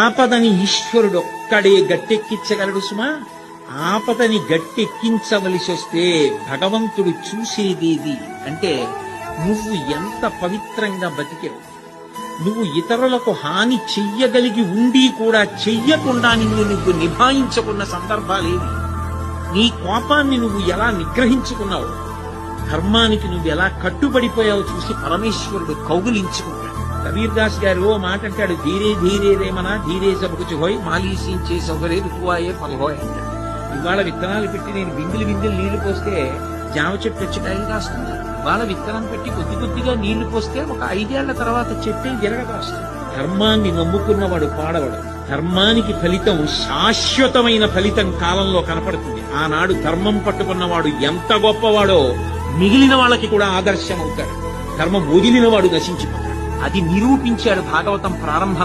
ఆపదని ఈశ్వరుడు ఒక్కడే గట్టెక్కించగలడు సుమా. ఆపదని గట్టెక్కించవలసి వస్తే భగవంతుడు చూసేదేది అంటే నువ్వు ఎంత పవిత్రంగా బతికావు. నువ్వు ఇతరులకు హాని చెయ్యగలిగి ఉండి కూడా చెయ్యకుండా నువ్వు నిభాయించుకున్న సందర్భాలేవి. నీ కోపాన్ని నువ్వు ఎలా నిగ్రహించుకున్నావు, ధర్మానికి నువ్వు ఎలా కట్టుబడిపోయావు చూసి పరమేశ్వరుడు కౌగులించుకుంటాడు. కబీర్ దాస్ గారు ఓ మాట అంటాడు, ధీరే ధీరే రేమనా ధీరే సబకుచి హోయ్ మాలీసించే సౌకర్య రుతువాయే పదహోయ్ అంటాడు. ఇవాళ విత్తనాలు పెట్టి నేను బిందులు నీళ్లు పోస్తే జామ చెట్టు వచ్చి కాయలు కాస్తుంది. ఇవాళ విత్తనం పెట్టి కొద్ది కొద్దిగా నీళ్లు పోస్తే ఒక 5 ఏళ్ల తర్వాత చెట్టే జరగదాస్తుంది. ధర్మాన్ని నమ్ముకున్నవాడు పాడవడు. ధర్మానికి ఫలితం శాశ్వతమైన ఫలితం కాలంలో కనపడుతుంది. ఆనాడు ధర్మం పట్టుకున్నవాడు ఎంత గొప్పవాడో మిగిలిన వాళ్ళకి కూడా ఆదర్శం అవుతాడు. ధర్మం వదిలిన వాడు నశించిపోతాడు. అది నిరూపించాడు భాగవతం ప్రారంభ